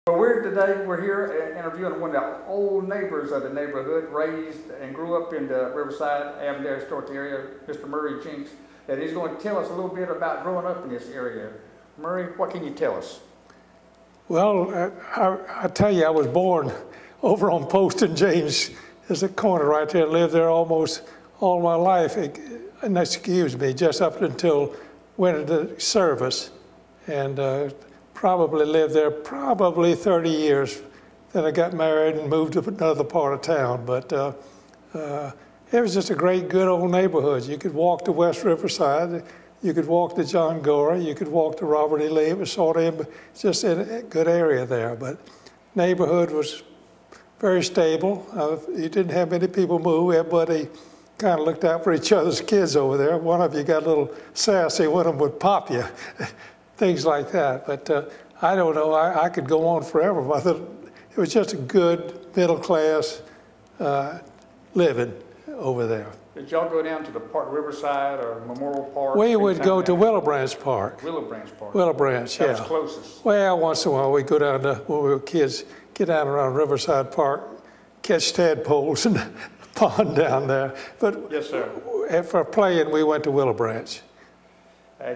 Well, we're here interviewing one of the old neighbors of the neighborhood, raised and grew up in the Riverside Avenue historic area, Mr. Murray Jenks, and he's going to tell us a little bit about growing up in this area. Murray, what can you tell us? Well, I tell you, I was born over on Post and James. There's a corner right there. I lived there almost all my life, and excuse me, just up until went into service, and probably lived there probably 30 years. Then I got married and moved to another part of town. But it was just a great, good old neighborhood. You could walk to West Riverside, you could walk to John Gorey, you could walk to Robert E. Lee. It was sort of just in a good area there. But neighborhood was very stable. You didn't have many people move. Everybody kind of looked out for each other's kids over there. One of you got a little sassy, one of them would pop you. Things like that. But I don't know, I could go on forever. But it was just a good middle class living over there. Did y'all go down to the park, Riverside or Memorial Park? We would go to Willow Branch Park. Willow Branch Park. Willow Branch, yeah. That was closest. Well, once in a while we'd go down to, when we were kids, get down around Riverside Park, catch tadpoles and pond down there. But yes, sir. For playing, we went to Willow Branch.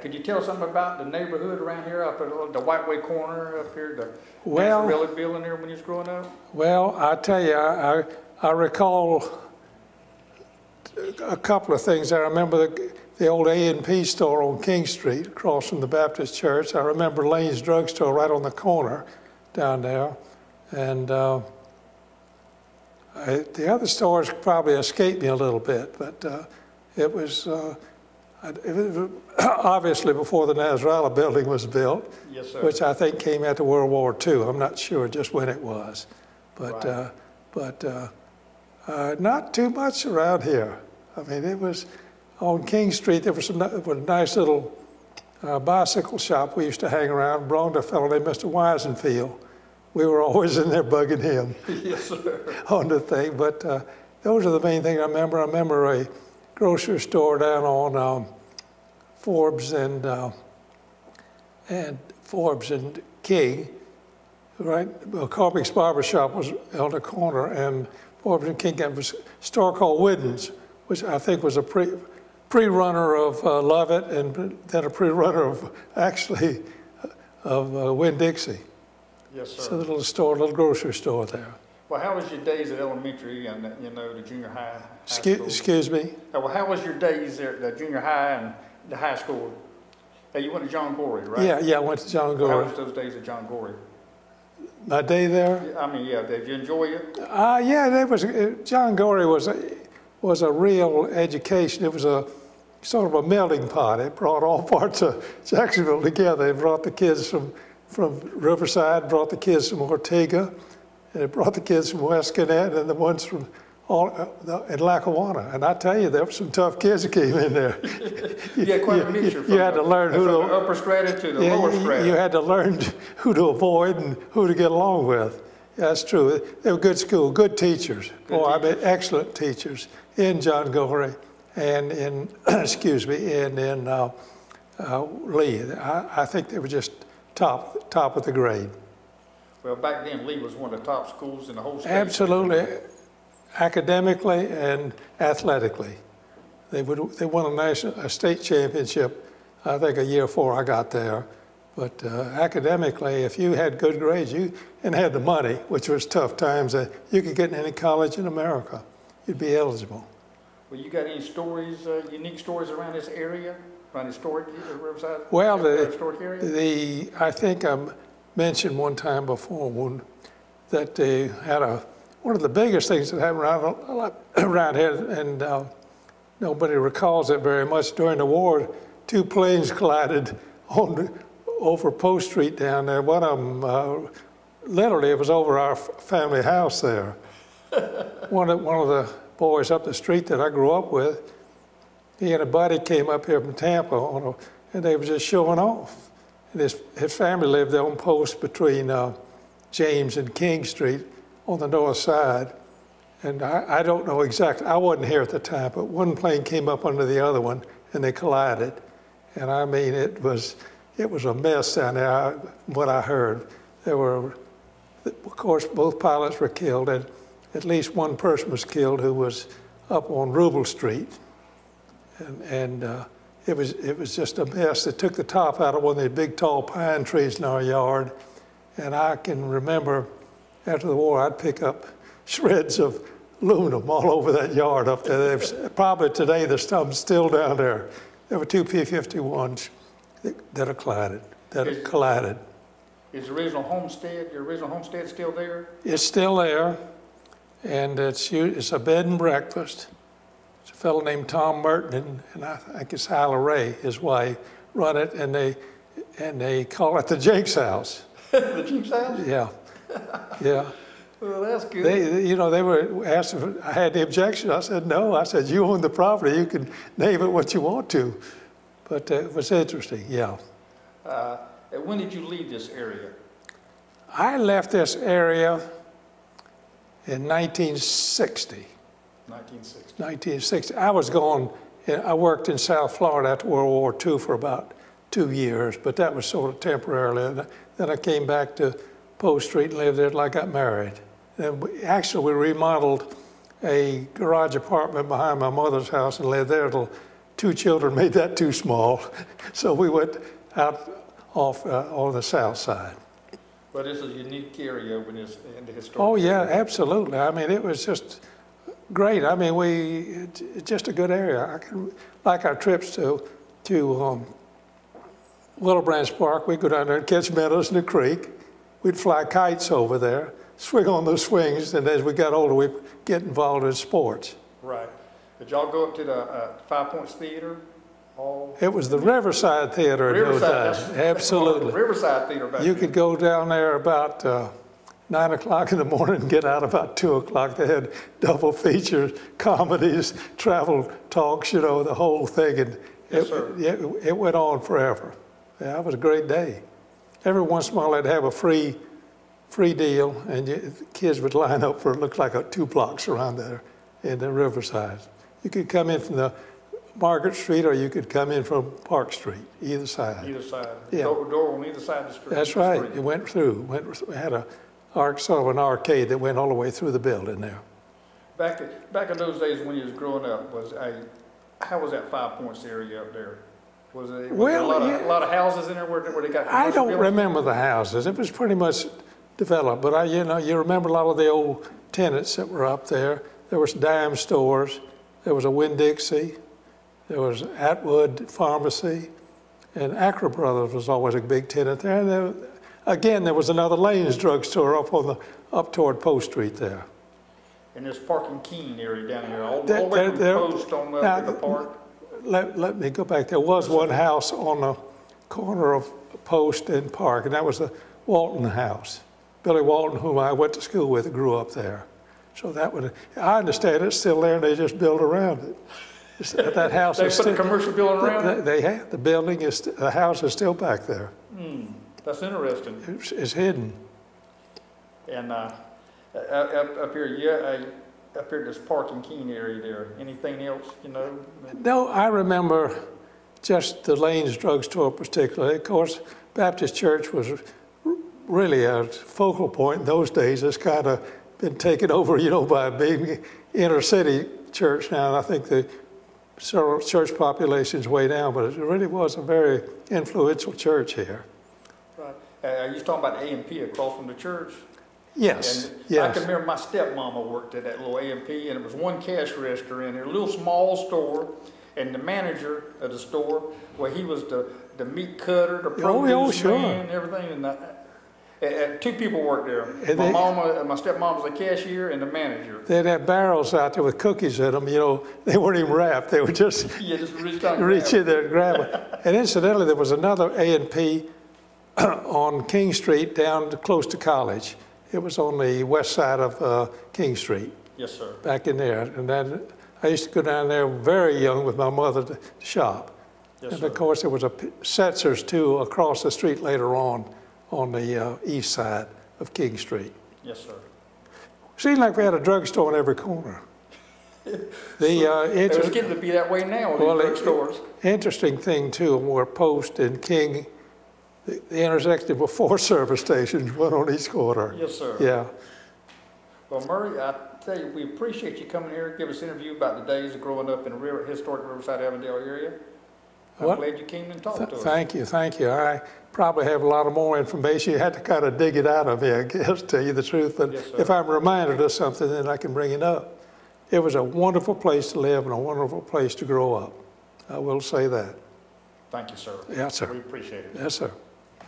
Could you tell us something about the neighborhood around here, up at the Whiteway corner up here, the Jacksonville building there when you was growing up? Well, I tell you, I recall a couple of things. I remember the old A&P store on King Street across from the Baptist Church. I remember Lane's Drugstore right on the corner down there. And the other stores probably escaped me a little bit, but it was obviously before the Nasrallah building was built, yes, sir. Which I think came after World War II. I'm not sure just when it was, but right. Not too much around here. I mean, it was on King Street. There was a nice little bicycle shop we used to hang around. Belonged to a fellow named Mr. Weisenfield. We were always in there bugging him. Yes, sir. On the thing, but those are the main things I remember. I remember a grocery store down on Forbes and King, right? Well, Carmick's Barber Shop was on the corner, and Forbes and King had a store called Whidden's, which I think was a pre-runner of Lovett, and then a pre-runner of actually of Winn-Dixie. Yes, sir. So the little grocery store there. Well, how was your days at elementary and the junior high? Excuse me? Well, how was your days there at the junior high and the high school? You went to John Gorey, right? Yeah, I went to John Gorey. How was those days at John Gorey? My day there? I mean, yeah, did you enjoy it? Yeah, John Gorey was a real education. It was a sort of a melting pot. It brought all parts of Jacksonville together. It brought the kids from Riverside, brought the kids from Ortega, and it brought the kids from West Gannett and the ones from in Lackawanna. And I tell you, there were some tough kids that came in there. Yeah, quite a mixture. You had to learn who to the upper strata to the lower strata. You had to learn who to avoid and who to get along with. Yeah, that's true. They were good school, good teachers. I mean, excellent teachers in John Gorey and in excuse me, and in Lee. I think they were just top of the grade. Well, back then, Lee was one of the top schools in the whole state. Absolutely, academically and athletically. They won a state championship, I think, a year before I got there. But academically, if you had good grades, and had the money, which was tough times, you could get in any college in America. You'd be eligible. Well, you got any stories, unique stories around this area? Around historic Riverside? Well, historic area? I think I mentioned one time before that they had one of the biggest things that happened around here, and nobody recalls it very much. During the war, two planes collided over Post Street down there. One of them, literally, it was over our family house there. One of the boys up the street that I grew up with, he and a buddy came up here from Tampa, and they were just showing off. And his family lived there on Post between James and King Street on the north side. And I don't know exactly, I wasn't here at the time, but one plane came up under the other one, and they collided. And I mean, it was a mess down there, what I heard. There were Of course, both pilots were killed, and at least one person was killed who was up on Ruble Street. And it was just a mess. They took the top out of one of the big tall pine trees in our yard. And I can remember after the war, I'd pick up shreds of aluminum all over that yard up there. Probably today there's some still down there. There were two P-51s that collided. Is your original homestead still there? It's still there, and it's a bed and breakfast. It's a fellow named Tom Merton, and I think it's Hyla Ray, his wife, run it, and they call it the Jenks house. The Jenks house? Yeah, yeah. Well, that's good. They were asked if I had the objection. I said no. I said you own the property. You can name it what you want to. But it was interesting. Yeah. When did you leave this area? I left this area in 1960. 1960. 1960. I was gone. I worked in South Florida after World War II for about 2 years, but that was sort of temporarily. Then I came back to Post Street and lived there till I got married. And we remodeled a garage apartment behind my mother's house and lived there till 2 children made that too small. So we went out off on the south side. But this is a unique area in the historic. Oh yeah, absolutely. I mean, it was just great. I mean, it's just a good area. Like our trips to Willow Branch Park, we'd go down there and catch minnows in the creek. We'd fly kites over there, swing on those swings, and as we got older, we'd get involved in sports. Right. Did y'all go up to the Five Points Theater? It was the Riverside Theater at those times. Absolutely. Riverside Theater back You then. could go down there about 9 o'clock in the morning and get out about 2 o'clock. They had double features, comedies, travel talks, the whole thing. And Yes, sir. it went on forever. Yeah, it was a great day. Every once in a while, they'd have a free deal, and the kids would line up for, it looked like 2 blocks around there in the Riverside. You could come in from the Margaret Street, or you could come in from Park Street, either side. Either side. Yeah. Door on either side of the street. That's right. You went through. We had sort of an arcade that went all the way through the building there. Back in those days when you was growing up, how was that Five Points area up there? Was there a lot of houses in there where they got? I don't remember the houses. It was pretty much developed, but you remember a lot of the old tenants that were up there. There was dime stores. There was a Winn-Dixie. There was Atwood Pharmacy, and Acra Brothers was always a big tenant there. And there was another Lane's drugstore up toward Post Street there. And there's Parking Keene area down here, all the way from Post on the park. Let me go back. There was one house on the corner of Post and Park, and that was the Walton house. Billy Walton, whom I went to school with, grew up there. So I understand it's still there, and they just built around it. That house they put a commercial building around it? They have. The house is still back there. That's interesting. It's hidden. And up here, up here, this Parking Keene area there. Anything else, No, I remember just the Lane's drugstore particularly. Of course, Baptist Church was really a focal point in those days. It's kind of been taken over, by a big inner city church now. And I think the church population's way down, but it really was a very influential church here. Right. You talking about A&P across from the church? Yes. And yes. I can remember my stepmama worked at that little A&P, and it was one cash register in there, a little small store, and the manager of the store, he was the meat cutter, the produce man, and everything. And 2 people worked there. And my stepmom was a cashier and the manager. They'd have barrels out there with cookies in them. They weren't even wrapped. They would just, just reach in there and grab them. And incidentally, there was another A&P on King Street down close to College. It was on the west side of King Street. Yes, sir. Back in there. And then I used to go down there very young with my mother to shop. Yes, and sir. of course, there was a Setzer's too across the street later on the east side of King Street. Yes, sir. Seemed like we had a drugstore on every corner. It was getting to be that way now, these drugstores. Interesting thing too, where Post and King the intersection with 4 service stations, one on each corner. Yes, sir. Yeah. Well, Murray, I tell you, we appreciate you coming here, give us an interview about the days of growing up in the historic Riverside, Avondale area. I'm glad you came and talked to us. Thank you, thank you. I probably have a lot of more information. You had to kind of dig it out of me, I guess, to tell you the truth. But yes, if I'm reminded of something, then I can bring it up. It was a wonderful place to live and a wonderful place to grow up. I will say that. Thank you, sir. Yes, sir. We appreciate it. Yes, sir.